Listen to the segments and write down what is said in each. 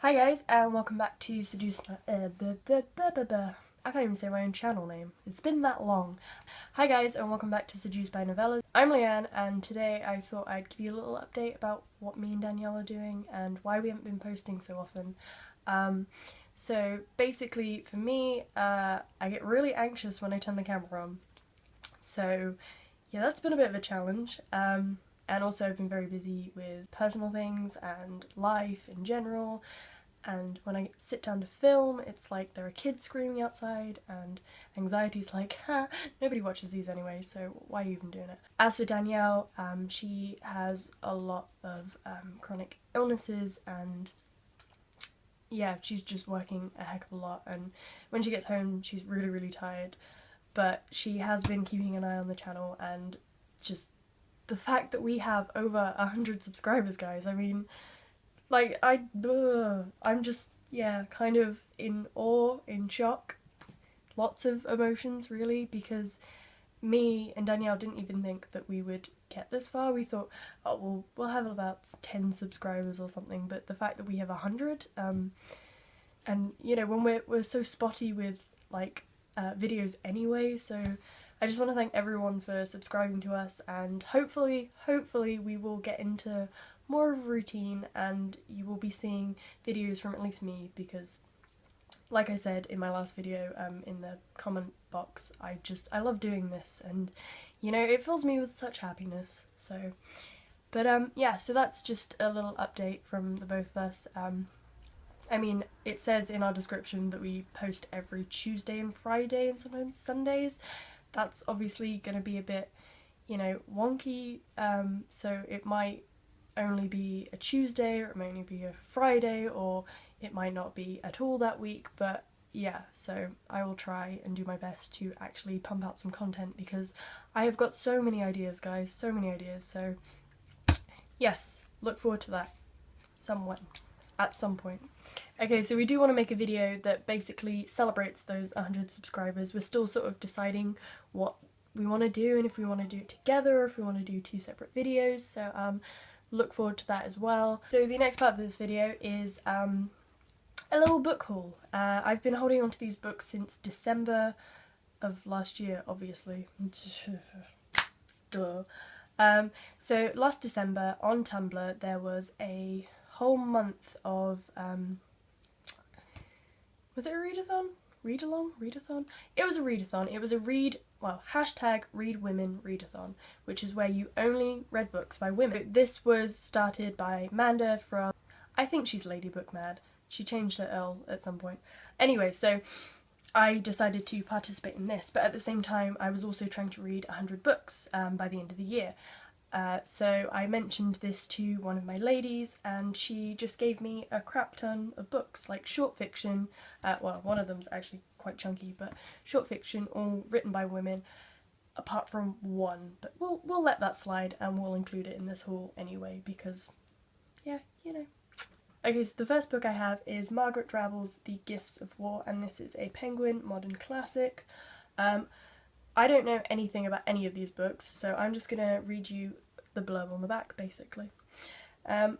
Hi guys, and welcome back to I can't even say my own channel name. It's been that long. Hi guys, and welcome back to Seduced by Novellas. I'm Leanne, and today I thought I'd give you a little update about what me and Danielle are doing and why we haven't been posting so often. So basically, for me, I get really anxious when I turn the camera on. So yeah, that's been a bit of a challenge. And also I've been very busy with personal things and life in general, and when I sit down to film it's like there are kids screaming outside and anxiety's like, ha, nobody watches these anyway, so why are you even doing it? As for Danielle, she has a lot of chronic illnesses, and yeah, she's just working a heck of a lot, and when she gets home she's really tired, but she has been keeping an eye on the channel, and just the fact that we have over 100 subscribers, guys, I mean, like, I'm just, yeah, kind of in awe, in shock, lots of emotions really, because me and Danielle didn't even think that we would get this far. We thought, oh, we'll have about 10 subscribers or something, but the fact that we have 100, and you know, when we're so spotty with like videos anyway, so I just want to thank everyone for subscribing to us, and hopefully we will get into more of a routine and you will be seeing videos from at least me, because like I said in my last video in the comment box, I love doing this, and you know, it fills me with such happiness. So but yeah, so that's just a little update from the both of us. I mean, it says in our description that we post every Tuesday and Friday and sometimes Sundays. That's obviously going to be a bit, you know, wonky, so it might only be a Tuesday, or it might only be a Friday, or it might not be at all that week, but yeah, so I will try and do my best to actually pump out some content, because I have got so many ideas, guys, so many ideas, so yes, look forward to that at some point. Okay, so we do want to make a video that basically celebrates those 100 subscribers. We're still sort of deciding what we want to do, and if we want to do it together or if we want to do two separate videos, so look forward to that as well. So the next part of this video is a little book haul. I've been holding on to these books since December of last year, obviously. Duh. So last December on Tumblr there was a whole month of was it a readathon? Readathon? It was a readathon. It was a hashtag readwomen readathon, which is where you only read books by women. This was started by Manda from, I think she's Lady Book Mad. She changed her L at some point. Anyway, so I decided to participate in this, but at the same time I was also trying to read 100 books by the end of the year. So I mentioned this to one of my ladies, and she just gave me a crap ton of books, like short fiction, well, one of them's actually quite chunky, but short fiction, all written by women, apart from one, but we'll let that slide and we'll include it in this haul anyway, because, yeah, you know. Okay, so the first book I have is Margaret Drabble's The Gifts of War, and this is a Penguin modern classic. I don't know anything about any of these books, so I'm just going to read you the blurb on the back, basically.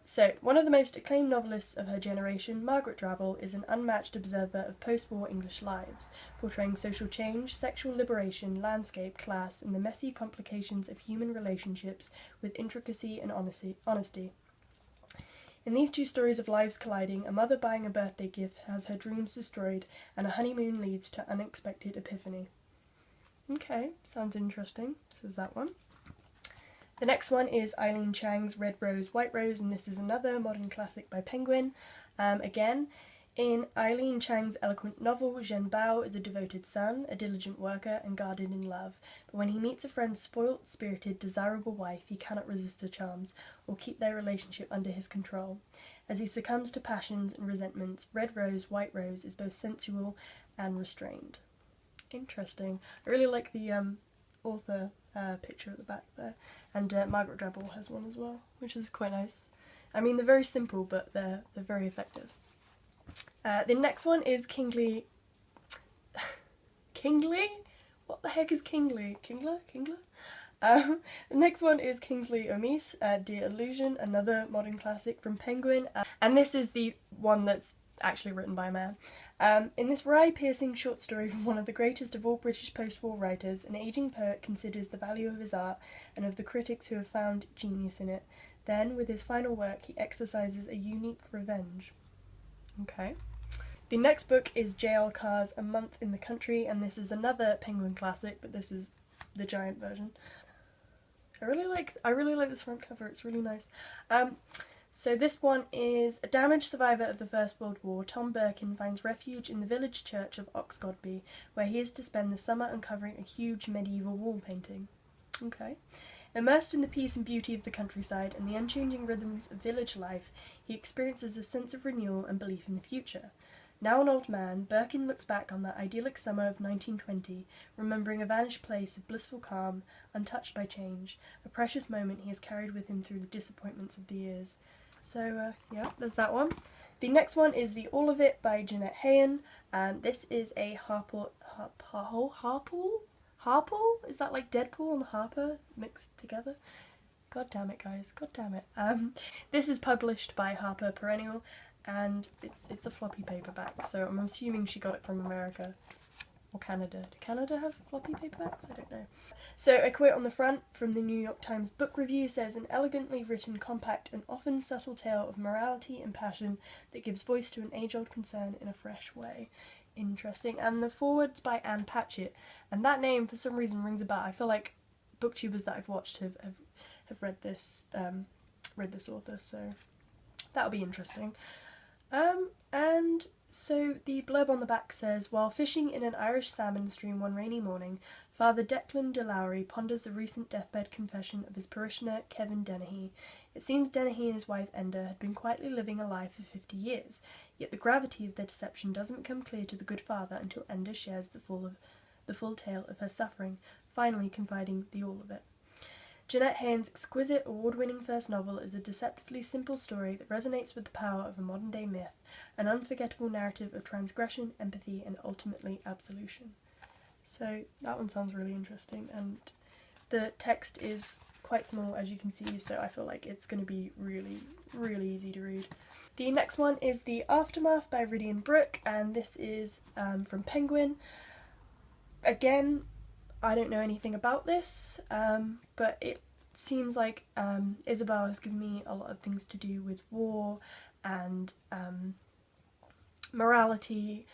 So, one of the most acclaimed novelists of her generation, Margaret Drabble is an unmatched observer of post-war English lives, portraying social change, sexual liberation, landscape, class, and the messy complications of human relationships with intricacy and honesty. In these two stories of lives colliding, a mother buying a birthday gift has her dreams destroyed, and a honeymoon leads to unexpected epiphany. Okay, sounds interesting. So there's that one. The next one is Eileen Chang's Red Rose, White Rose, and this is another modern classic by Penguin. Again, in Eileen Chang's eloquent novel, Zhen Bao is a devoted son, a diligent worker, and guarded in love. But when he meets a friend's spoilt, spirited, desirable wife, he cannot resist her charms, or keep their relationship under his control. As he succumbs to passions and resentments, Red Rose, White Rose is both sensual and restrained. Interesting. I really like the author picture at the back there, and Margaret Drabble has one as well, which is quite nice. I mean, they're very simple, but they're very effective. The next one is Kingly. Kingly? What the heck is Kingly? Kingler? The next one is Kingsley Omise, Dear Illusion, another modern classic from Penguin, and this is the one that's actually written by a man. In this wry-piercing short story from one of the greatest of all British post-war writers, an ageing poet considers the value of his art and of the critics who have found genius in it. Then, with his final work, he exercises a unique revenge. Okay. The next book is J.L. Carr's A Month in the Country, and this is another Penguin classic, but this is the giant version. I really like this front cover, it's really nice. So this one is a damaged survivor of the First World War. Tom Birkin finds refuge in the village church of Oxgodby, where he is to spend the summer uncovering a huge medieval wall painting. Okay. Immersed in the peace and beauty of the countryside and the unchanging rhythms of village life, he experiences a sense of renewal and belief in the future. Now an old man, Birkin looks back on that idyllic summer of 1920, remembering a vanished place of blissful calm, untouched by change, a precious moment he has carried with him through the disappointments of the years. So, yeah, there's that one. The next one is The All of It by Jeanette Hayen, and this is a Harple? Is that like Deadpool and Harper mixed together? God damn it, guys, god damn it. This is published by Harper Perennial, and it's a floppy paperback, so I'm assuming she got it from America or Canada. Do Canada have floppy paperbacks? I don't know. So a quote on the front from the New York Times Book Review says, "An elegantly written, compact and often subtle tale of morality and passion that gives voice to an age-old concern in a fresh way." Interesting. And the foreword's by Anne Patchett, and that name for some reason rings a bell. I feel like booktubers that I've watched have read this author, so that'll be interesting. And so the blurb on the back says, while fishing in an Irish salmon stream one rainy morning, Father Declan de Lowry ponders the recent deathbed confession of his parishioner Kevin Dennehy. It seems Dennehy and his wife Enda had been quietly living a lie for 50 years, yet the gravity of their deception doesn't become clear to the good father until Enda shares the full tale of her suffering, finally confiding the all of it. Jeanette Hayen's exquisite, award-winning first novel is a deceptively simple story that resonates with the power of a modern-day myth, an unforgettable narrative of transgression, empathy, and ultimately absolution. So that one sounds really interesting, and the text is quite small, as you can see, so I feel like it's going to be really, really easy to read. The next one is The Aftermath by Rydian Brooke, and this is from Penguin. Again, I don't know anything about this, but it seems like Isabel has given me a lot of things to do with war and morality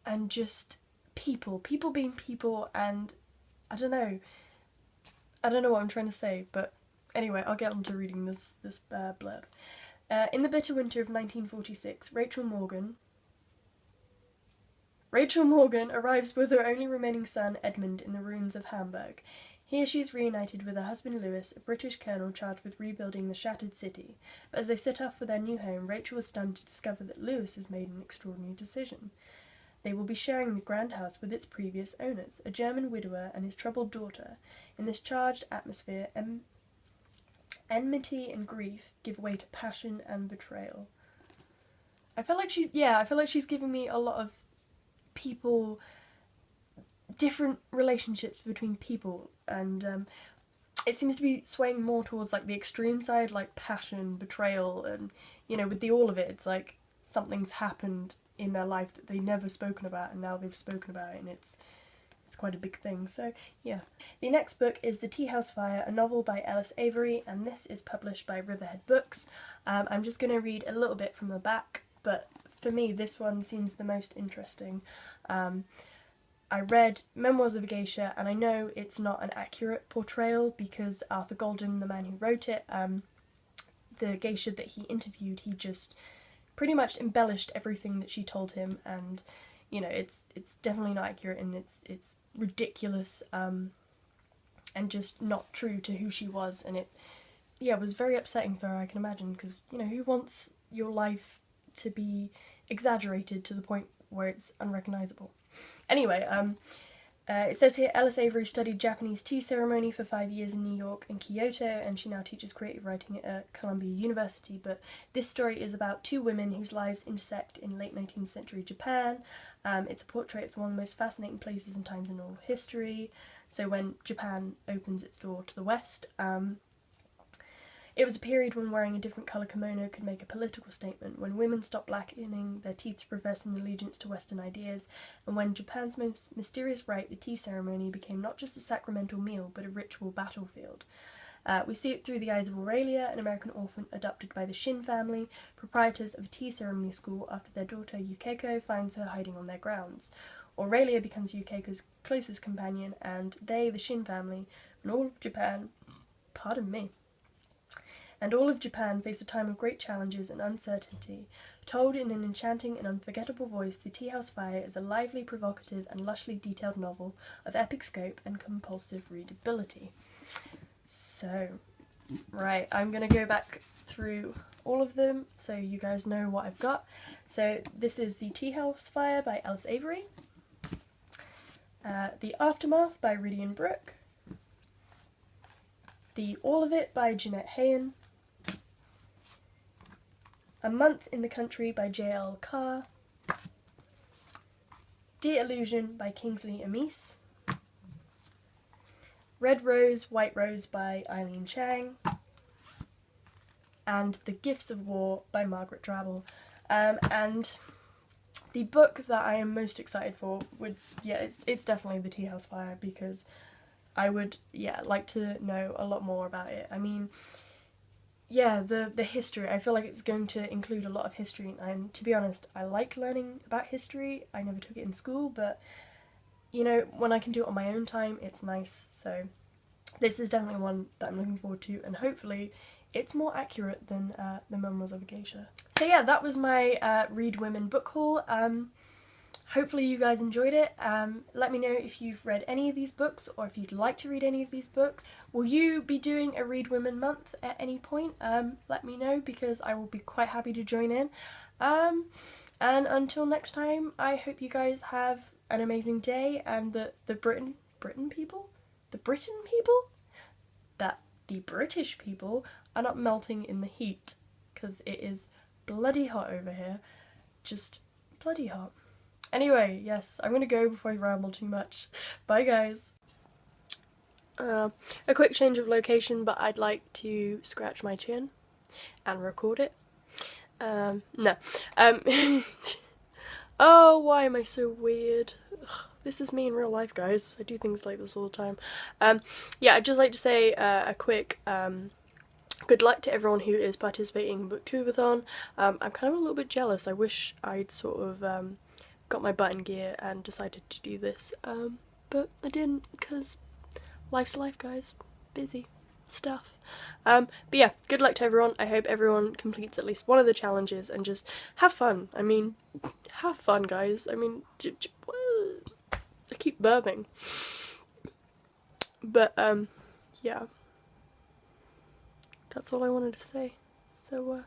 and just people being people, and I don't know what I'm trying to say, but anyway, I'll get on to reading this blurb. In the bitter winter of 1946, Rachel Morgan arrives with her only remaining son, Edmund, in the ruins of Hamburg. Here she is reunited with her husband Lewis, a British colonel charged with rebuilding the shattered city. But as they set off for their new home, Rachel is stunned to discover that Lewis has made an extraordinary decision. They will be sharing the grand house with its previous owners, a German widower and his troubled daughter. In this charged atmosphere, enmity and grief give way to passion and betrayal. I feel like she's giving me a lot of people, different relationships between people, and it seems to be swaying more towards like the extreme side, like passion, betrayal, and with the all of it, it's like something's happened in their life that they've never spoken about, and now they've spoken about it, and it's quite a big thing. So yeah. The next book is The Tea House Fire, a novel by Ellis Avery, and this is published by Riverhead Books. I'm just going to read a little bit from the back, but for me this one seems the most interesting. I read Memoirs of a Geisha, and I know it's not an accurate portrayal because Arthur Golden, the man who wrote it, the geisha that he interviewed, he just pretty much embellished everything that she told him, and it's definitely not accurate, and it's ridiculous, and just not true to who she was, and it was very upsetting for her, I can imagine, because who wants your life to be exaggerated to the point where it's unrecognisable. Anyway, It says here Alice Avery studied Japanese tea ceremony for 5 years in New York and Kyoto, and she now teaches creative writing at Columbia University. But this story is about two women whose lives intersect in late 19th century Japan. It's a portrait of one of the most fascinating places and times in all history. So when Japan opens its door to the West, it was a period when wearing a different colour kimono could make a political statement, when women stopped blackening their teeth to profess an allegiance to Western ideas, and when Japan's most mysterious rite, the tea ceremony, became not just a sacramental meal, but a ritual battlefield. We see it through the eyes of Aurelia, an American orphan adopted by the Shin family, proprietors of a tea ceremony school, after their daughter Yukiko finds her hiding on their grounds. Aurelia becomes Yukiko's closest companion, and they, the Shin family, and all of Japan, and all of Japan face a time of great challenges and uncertainty. Told in an enchanting and unforgettable voice, The Tea House Fire is a lively, provocative, and lushly detailed novel of epic scope and compulsive readability. So, right, I'm going to go back through all of them so you guys know what I've got. So this is The Tea House Fire by Alice Avery, The Aftermath by Ridian Brooke, The All of It by Jeanette Hayen, A Month in the Country by J.L. Carr, Dear Illusion by Kingsley Amis, Red Rose, White Rose by Eileen Chang, and The Gifts of War by Margaret Drabble. And the book that I am most excited for it's definitely The Tea House Fire, because I would, like to know a lot more about it. I mean, the history, I feel like it's going to include a lot of history, and to be honest, I like learning about history. I never took it in school, but, you know, when I can do it on my own time, it's nice. So this is definitely one that I'm looking forward to, and hopefully it's more accurate than The Memoirs of a Geisha. So yeah, that was my Read Women book haul. Hopefully you guys enjoyed it. Let me know if you've read any of these books, or if you'd like to read any of these books. Will you be doing a Read Women month at any point? Let me know, because I will be quite happy to join in. And until next time, I hope you guys have an amazing day, and that the British people are not melting in the heat, because it is bloody hot over here. Just bloody hot. Anyway, yes, I'm gonna go before I ramble too much. Bye, guys. A quick change of location, but I'd like to scratch my chin and record it. No. Oh, why am I so weird? Ugh, this is me in real life, guys. I do things like this all the time. Yeah, I'd just like to say a quick good luck to everyone who is participating in booktubeathon. I'm kind of a little bit jealous. I wish I'd sort of got my butt in gear and decided to do this, but I didn't, because life's life, guys. Busy stuff. But yeah, good luck to everyone. I hope everyone completes at least one of the challenges and just have fun. I mean, have fun, guys. I mean, I keep burping. But yeah, that's all I wanted to say. So